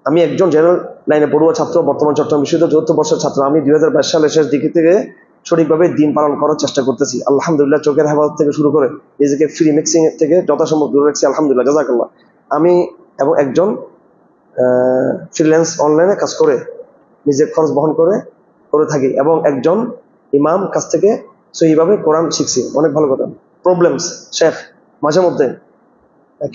আমি একজন জেনারেল লাইনে পড়ুয়া ছাত্র, বর্তমান চট্টগ্রাম বিশ্ববিদ্যালয়ের 4th বর্ষের ছাত্র। আমি 2022 সালের শেষ দিকে থেকে সঠিকভাবে দিন পালন করার চেষ্টা করতেছি। আলহামদুলিল্লাহ, চোখের হেফাজত থেকে শুরু করে নিজেকে ফ্রি মিক্সিং থেকে যথাসম্ভব দূরে রাখছি। আলহামদুলিল্লাহ, জাযাকাল্লাহ। আমি এবং একজন ফ্রিল্যান্স অনলাইনে কাজ করে নিজের খরচ বহন করে থাকি, এবং একজন ইমাম কাছ থেকে সহিভাবে কোরআন শিখছি। অনেক ভালো কথা। প্রবলেমস শেখ, মাঝে মধ্যে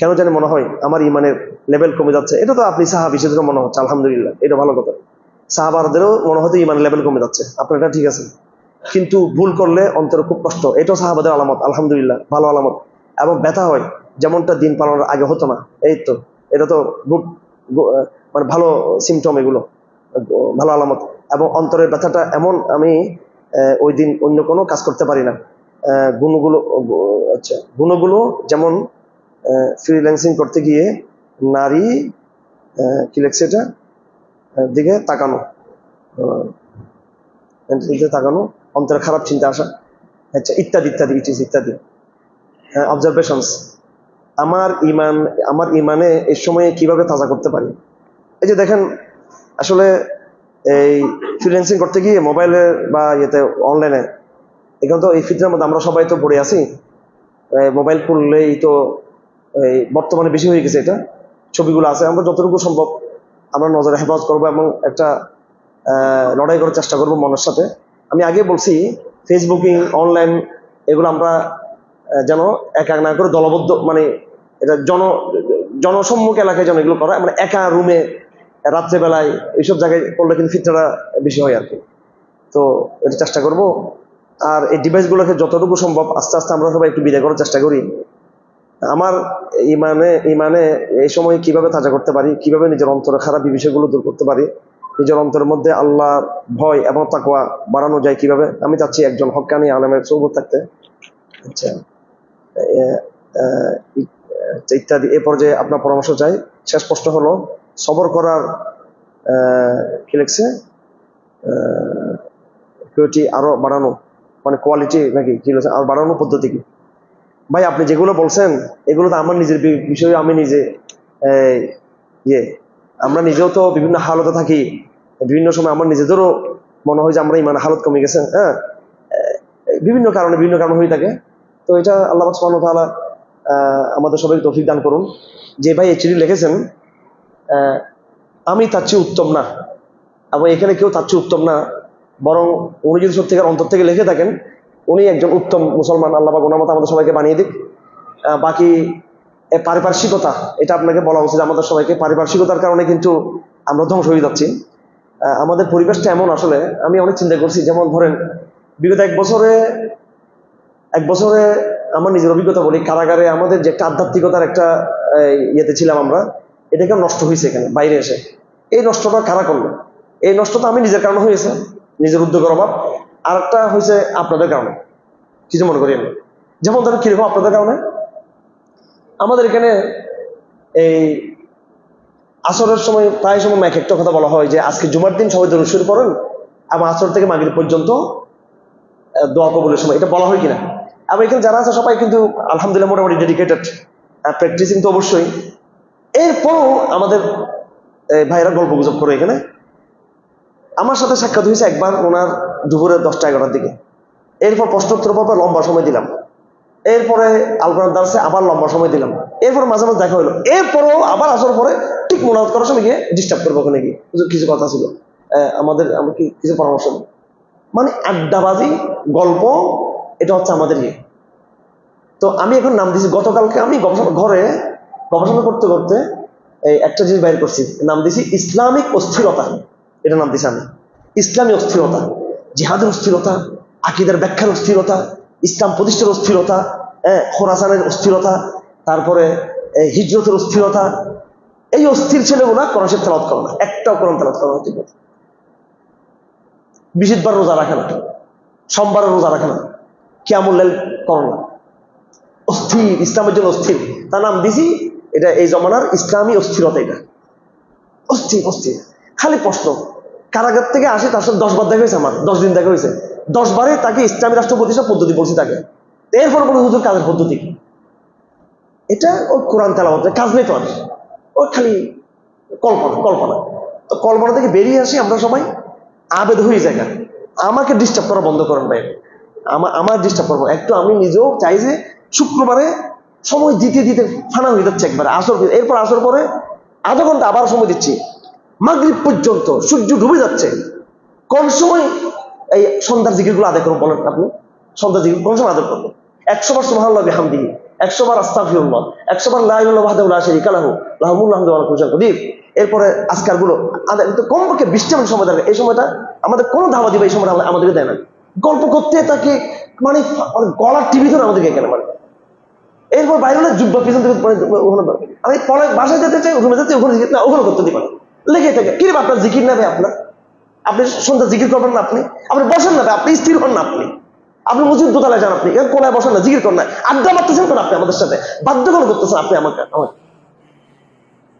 কেন জানি মনে হয় আমার ইমানের লেভেল কমে যাচ্ছে। এটা তো আপনি সাহাবী, সেজন্য মনে হচ্ছে। আলহামদুলিল্লাহ, এটা ভালো কথা। সাহাবাদেরও মনে হয়তো ইমানের লেভেল কমে যাচ্ছে, আপনার এটা ঠিক আছে। কিন্তু ভুল করলে অন্তরে খুব কষ্ট, এটাও সাহাবাদের আলামত। আলহামদুলিল্লাহ, ভালো আলামত। এবং ব্যথা হয়, যেমনটা দিন পালনের আগে হতো না। এই তো, এটা তো গুড, মানে ভালো সিমটম, এগুলো ভালো আলামত। এবং অন্তরের ব্যথাটা এমন, আমি ওই দিন অন্য কোনো কাজ করতে পারি না। গুণগুলো যেমন ফ্রিল্যান্সিং করতে গিয়ে নারী, কি লেখছে এটা, দিকে তাকানো, তাকানো, অন্তরে খারাপ চিন্তা আসা, আচ্ছা, ইত্যাদি ইত্যাদি ইত্যাদি অবজারভেশনস। আমার ইমানে এই সময়ে কিভাবে তাজা করতে পারি? এই যে দেখেন, আসলে এই ফ্রিল্যান্সিং করতে গিয়ে মোবাইলে বা ইয়েতে অনলাইনে, এখানে তো এই ফিতনার মধ্যে আমরা সবাই তো পড়ে আছি। মোবাইল খুললেই তো এই বর্তমানে বেশি হয়ে গেছে, এটা ছবিগুলো আছে। আমরা যতটুকু সম্ভব আমরা নজরে হেফাজত করবো এবং একটা লড়াই করার চেষ্টা করবো মনের সাথে। আমি আগে বলছি, ফেসবুকিং, অনলাইন, এগুলো আমরা যেন এক এক না করে দলবদ্ধ, মানে এটা জনসম্মুখ এলাকায় যেন এগুলো করা, মানে একা রুমে রাত্রেবেলায় এইসব জায়গায় করলে কিন্তু ফিতনাটা বেশি হয় আর কি। তো এটা চেষ্টা করব। আর এই ডিভাইসগুলোকে যতটুকু সম্ভব আস্তে আস্তে আমরা সবাই একটু বিদায় করার চেষ্টা করি। আমার ইমানে এই সময় কিভাবে তাজা করতে পারি, কিভাবে নিজের অন্তরে খারাপ বিষয়গুলো দূর করতে পারি, নিজের অন্তরের মধ্যে আল্লাহ ভয় এবং তাকওয়া বাড়ানো যায় কিভাবে, আমি চাচ্ছি একজন হক্কানি আলেমের সহবত থাকতে। আচ্ছা, ইত্যাদি। এ পর্যায়ে আপনার পরামর্শ চাই। শেষ প্রশ্ন হলো, সবর করার কি লিখছে, কোয়ালিটি আরো বাড়ানো, মানে কোয়ালিটি নাকি কি লিখছে, আর বাড়ানোর পদ্ধতি কি? ভাই, আপনি যেগুলো বলছেন এগুলো তো আমার নিজের বিষয়ে, আমি নিজে আমরা নিজেও তো বিভিন্ন হালতে থাকি। বিভিন্ন সময় আমার নিজেদেরও মনে হয় যে আমরা ইমান হালত কমে গেছে। হ্যাঁ, বিভিন্ন কারণে হয়ে থাকে। তো এটা আল্লাহ সুবহানাহু ওয়া তাআলা আমাদের সবাইকে তৌফিক দান করুন। যে ভাই এই চিঠি লিখেছেন, আমি তার চেয়ে উত্তম না, এবং এখানে কেউ তার চেয়ে উত্তম না, বরং উনি যদি সত্যিকার অন্তর থেকে লিখে থাকেন, উনি একজন উত্তম মুসলমান। আল্লাহ পাক ওনার মতো আমাদের সবাইকে বানিয়ে দিক। বাকি পারিপার্শ্বিকতা, এটা আপনাকে বলা উচিত। আমাদের সবাইকে পারিপার্শ্বিকতার কারণে কিন্তু আমরা ধ্বংস হয়ে যাচ্ছি। আমাদের পরিবেশটা এমন, আসলে আমি অনেক চিন্তা করছি। যেমন ধরেন, বিগত এক বছরে আমার নিজের অভিজ্ঞতা বলি, কারাগারে আমাদের যে একটা আধ্যাত্মিকতার একটা ইয়েতে ছিলাম আমরা, এটাকে নষ্ট হয়েছে এখানে বাইরে এসে। এই নষ্টটা কারা করলো? এই নষ্টটা আমি নিজের কারণে হয়েছে, নিজের উদ্যোগের অভাব। আর একটা হয়েছে আপনাদের কারণে। কিছু মনে করি আমি। যেমন ধরেন, কিরকম আপনাদের কারণে, আমাদের এখানে এই আসরের সময় প্রায় সময় এক একটা কথা বলা হয় যে আজকে জুমার দিন সবাই দরুদ শরীফ পড়েন, এবং আসর থেকে মাগরিব পর্যন্ত দোয়া কবুলের সময়, এটা বলা হয় কিনা? এবং এখানে যারা আছে সবাই কিন্তু আলহামদুলিল্লাহ মোটামুটি ডেডিকেটেড, প্র্যাকটিসিং তো অবশ্যই। এরপরও আমাদের ভাইরা গল্প গুজব করে। এখানে আমার সাথে সাক্ষাৎ হয়েছে একবার, ওনার দুপুরে 10টা-11টার দিকে। এরপর প্রশ্নোত্তর পর লম্বা সময় দিলাম। এরপরে আলপনার দার্সে আবার লম্বা সময় দিলাম। এরপর মাঝে মাঝে দেখা হলো। এরপরও আবার আসার পরে ঠিক মোনাজাত করার সময় গিয়ে ডিস্টার্ব করবো, ওখানে গিয়ে কিছু কথা ছিল, আমাদের কিছু পরামর্শ নেই। মানে আড্ডাবাজি, গল্প, এটা হচ্ছে আমাদের ইয়ে। তো আমি এখন নাম দিছি, গতকালকে আমি গবেষণা করতে করতে একটা জিনিস বাইর করছি, নাম দিছি ইসলামিক অস্থিরতা। এটা নাম দিছি আমি, ইসলামী অস্থিরতা, জিহাদের অস্থিরতা, আকীদার ব্যাখ্যার অস্থিরতা, ইসলাম প্রতিষ্ঠার অস্থিরতা, খোরাসানের অস্থিরতা, তারপরে হিজরতের অস্থিরতা। এই অস্থির ছেলেগুলা কোরআন শরীফ তেলাওয়াত করে না, একটাও কোরআন তেলাওয়াত করে না ঠিক মতো। 20 বার রোজা রাখে না, সোমবার রোজা রাখে না, কিয়ামুল লাইল করে না। অস্থির, ইসলামের জন্য অস্থির। তার নাম দিছি এটা এই জমানার ইসলামী অস্থিরতা। এটা অস্থির। খালি প্রশ্ন, কারাগার থেকে আসে, তার সাথে 10 বার দেখা হয়েছে, আমার 10 দিন দেখা হয়েছে। 10 বারে তাকে ইসলামী রাষ্ট্র প্রতিষ্ঠা পদ্ধতি বলছি তাকে। এরপর বলে হুজুর কাজের পদ্ধতি, এটা ওর কোরআন তেলাওয়াত কাজ নেই তো, আর ওর খালি কল্পনা কল্পনা। তো কল্পনা থেকে বেরিয়ে আসি আমরা সবাই আবেদ হয়ে জায়গা। আমাকে ডিস্টার্ব করা বন্ধ করেন ভাই, আমার ডিস্টার্ব করবো একটু। আমি নিজেও চাই যে শুক্রবারে সময় দিতে দিতে ফানা হয়ে যাচ্ছে একবারে আসর, এরপর আসর পরে আধা ঘন্টা আবার সময় দিচ্ছি মাগরিব পর্যন্ত, সূর্য ডুবে যাচ্ছে। কোন সময় এই সন্ধ্যার জিকিরগুলো আদায় করবো বলেন আপনি? সন্ধ্যার জিকির কোন সময় আদায় করবো? 100 বার সুবহানাল্লাহি ওয়া বিহামদিহি, 100 বার আস্তাগফিরুল্লাহ, 100 বার লা ইলাহা ইল্লাল্লাহু ওয়াহদাহু লা শারীকা লাহু লাহুল হামদু ওয়া লাহুল কদির। এরপরে আজকার গুলো কমপক্ষে 20টা মিনিট সময় দেয়। এই সময়টা আমাদের কোনো ধাবা দিবে এই সময়টা আমাদেরকে দেয় না। গল্প করতে তাকে মানে গলার টিভি ধরে আমাদেরকে এখানে মানে। এরপর বাইরে হলে যুব্বা পিছন থেকে আমি পরে বাসায় যেতে চাই, ওখানে যেতে ওখানে জিকির না, ওখানে করতে দিবেন লেগে থাকে। কি রে আপনার জিকির নেবে? আপনি সন্ধ্যা জিকির করবেন না? আপনি বসেন না, আপনি স্থির হন না, আপনি মসজিদ দোতলায় যান, আপনি কোনায় বসেন না, জিকির করেন না, আড্ডা মারতেছেন কেন আপনি আমাদের সাথে? বাধ্য কেন করতেছেন আপনি আমাকে?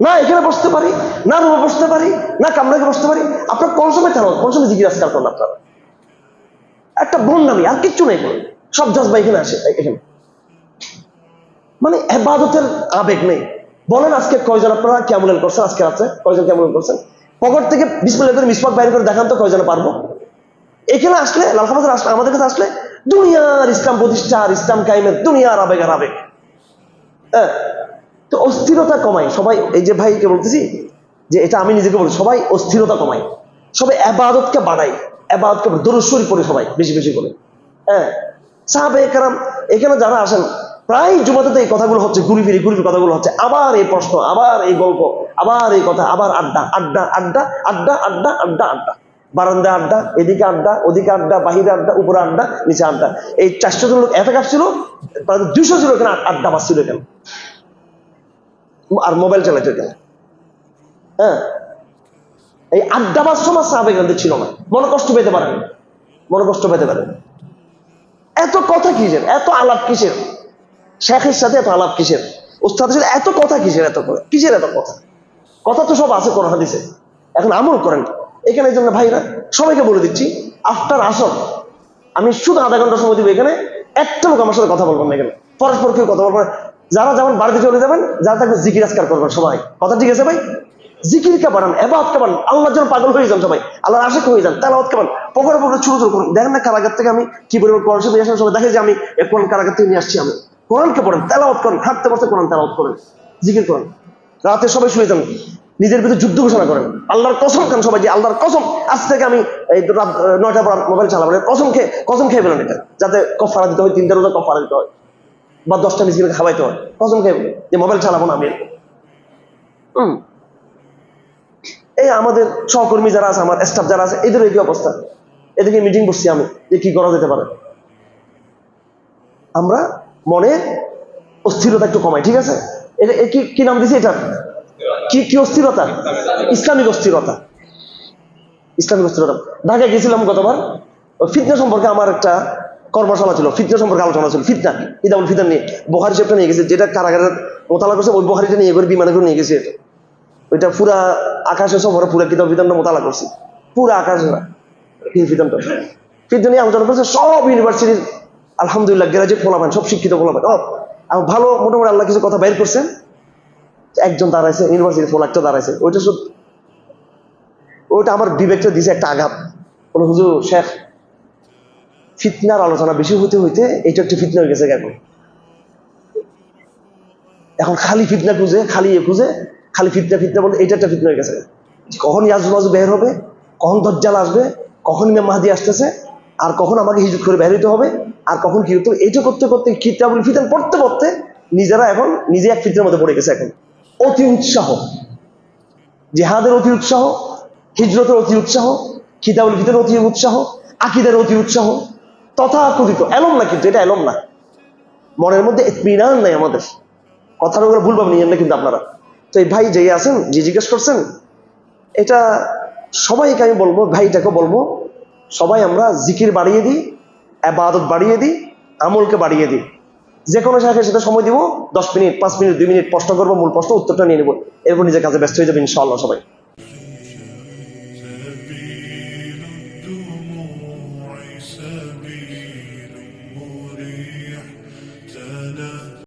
না এখানে বসতে পারি, না রুমে বসতে পারি, না কামরাকে বসতে পারি। আপনার কোন সময় তেল, কোন সময় জিকির আজকাল করেন আপনারা? একটা বন্ডামি, আর কিচ্ছু নেই। সব জজবা এখানে আসে, এখানে মানে ইবাদতের আবেগ নেই। বলেন আজকে কয়জন আপনারা কেমন করছেন? আজকে রাতে কয়জন কেমন করছেন? পকেট থেকে বিসমিল্লাহ করে মিসওয়াক বাইরে করে দেখান তো কয়জন পারবো? এখানে আসলে লালখাবাজার আসলে আমাদের কাছে আসলে দুনিয়ার ইসলাম প্রতিষ্ঠার, ইসলাম কায়েমের দুনিয়ার আবেগ আর আবেগ। হ্যাঁ, তো অস্থিরতা কমাই সবাই। এই যে ভাইকে বলতেছি যে এটা আমি নিজেকে বলি, সবাই অস্থিরতা কমাই, সবাই ইবাদতকে বাড়াই, ইবাদতকে দরুদ শরীফ পড়ি সবাই বেশি বেশি করে। হ্যাঁ, সাহাবায়ে কেরাম এখানে যারা আসেন প্রায় জুমাতে এই কথাগুলো হচ্ছে, ঘুরি ফিরি কথাগুলো হচ্ছে, আবার এই প্রশ্ন, আবার এই গল্প, আবার এই কথা, আবার আড্ডা আড্ডা আড্ডা আড্ডা আড্ডা আড্ডা আড্ডা, বারান্দা আড্ডা, এদিকে আড্ডা, ওদিকে আড্ডা, বাহিরে আড্ডা, উপরে আড্ডা, নিচে আড্ডা। এই 400 জন লোক এতেকাফ ছিল, 200 ছিল এখানে আড্ডা বাজছিল এখানে, আর মোবাইল চালাইতো এখানে। হ্যাঁ, এই আড্ডা বাজ সময় সাহাবায়ে কেরামদের ছিল না। মনে কষ্ট পেতে পারেন, মনে কষ্ট পেতে পারেন। এত কথা কিসের? এত আলাপ কিসের? শেখের সাথে এত আলাপ কিসের? ওস্তাদের সাথে এত কথা কিসের? এত কিসের এত কথা? কথা তো সব আছে কোরআন হাদিসে, এখন আমল করেন। এখানে এই জন্য ভাইরা সবাইকে বলে দিচ্ছি, আফটার আসর আমি শুধু আধা ঘন্টা সময় দিব। এখানে একটা লোক আমার সাথে কথা বলবেন না, এখানে পরস্পর কেউ কথা বলবেন। যারা যেমন বাড়িতে চলে যাবেন, যারা থাকবে জিকির আজকার করবেন সবাই। কথা ঠিক আছে ভাই? জিকিরকে বাড়ান, ইবাদতকে বাড়ান, আল্লাহর জন্য পাগল হয়ে যান সবাই, আল্লাহর আশিক হয়ে যান, তেলাওয়াতকে বাড়ান। পকড়ে পকড়ে ছোট ছোট করুন। দেখেন না কারাগার থেকে আমি কি পরিমাণ কোরআন শরীফ নিয়ে আসলাম, সবাই দেখে যে আমি কোরআন কারাগার থেকে নিয়ে আসছি। আমি কোরআনকে পড়েন, তেলাওয়াত করেন, হাঁটতে বসতে কোরআন তেলাওয়াত করেন, জিকির করেন। রাতে সবাই শুয়ে যান, নিজের ভিতরে যুদ্ধ ঘোষণা করেন, আল্লাহর কসম খান সবাই যে আল্লাহর কসম আজ থেকে আমি এই রাত 9টার পর মোবাইল চালাবো। কসম খেয়ে ফেলেন এটা, যাতে কফারা দিতে হয়, 3টা রোজা কফারা দিতে হয়, বা 10টা মিসকিনকে খাওয়াইতে হয়। কসম খেয়ে ফেলেন যে মোবাইল চালাবো না আমি। এই আমাদের সহকর্মী যারা আছে, আমার স্টাফ যারা আছে, এদের এই অবস্থা। এদেরকে মিটিং বসছি আমি যে কি করা যেতে পারে। আমরা মনে অস্থিরতা একটু কমাই, ঠিক আছে? এটা কি নাম দিছি? এটা কি অস্থিরতা? ইসলামিক অস্থিরতা, ইসলামিক অস্থিরতা। ঢাকায় গেছিলাম গতবার, ফিতনা সম্পর্কে আমার একটা কর্মশালা ছিল, ফিতনা সম্পর্কে আলোচনা ছিল। ফিতনা, ইদাউল ফিতনা নিয়ে বুখারী শরীফটা নিয়ে গেছি, যেটা কারাগারের মোতালা করছে, ওই বুখারীটা নিয়ে করে বিমানে করে নিয়ে গেছি। এটা ওইটা পুরা আকাশে সফরে পুরা কিতাব ফিতনটা মোতালা করছি, পুরা আকাশে ফিতনটা ফিতনা নিয়ে আলোচনা করছে। সব ইউনিভার্সিটির আলহামদুলিল্লাহ গ্রাজুয়েট ফলাফান, সব শিক্ষিত ফলাফান, ভালো মোটামুটি আল্লাহ কিছু কথা বাইর করছেন। একজন দাঁড়াইছে, ইউনিভার্সিটির ফল একটা দাঁড়াইছে, ওইটা আমার বিবেকটা দিছে একটা আঘাত। বলে হুজুর শেখ, ফিতনার আলোচনা বেশি হইতে হইতে এটা একটা ফিতনা হয়ে গেছে। এখন খালি ফিতনা খুঁজে, খালি ফিতনা বলতে এটা একটা ফিতনা হয়ে গেছে। কখন ইয়াজুজ বের হবে, কখন দজ্জাল আসবে, কখন ইমাম মাহদি আসতেছে, আর কখন আমাকে হিজরত করে বের হইতে হবে, আর কখন কি হতো, এটা করতে করতে কিতাবুল ফিতন পড়তে পড়তে নিজেরা এখন নিজে এক ফিতনার মধ্যে পড়ে গেছে। এখন অতি উৎসাহ, জিহাদের অতি উৎসাহ, হিজরতের অতি উৎসাহ, কিতাবুল ফিতনের অতি উৎসাহ, আকীদার অতি উৎসাহ, তথাকথিত এলম না, কিন্তু এটা এলম না। মনের মধ্যে ইতমিনান নাই আমাদের। কথাটা ওগুলো ভুলভাবে নিয়েন না কিন্তু আপনারা। তো এই ভাই যে আছেন, যে জিজ্ঞেস করছেন, এটা সবাইকে আমি বলবো, ভাইটাকে বলবো, সবাই আমরা জিকির বাড়িয়ে দিই, ইবাদত বাড়িয়ে দিই, আমলকে বাড়িয়ে দিই। যে কোনো শাখায় সেটা সময় দিব, 10 মিনিট, 5 মিনিট, 2 মিনিট প্রশ্ন করবো, মূল প্রশ্ন উত্তরটা নিয়ে নেবো, এরপর নিজের কাজে ব্যস্ত হয়ে যাবে ইনশাআল্লাহ সবাই।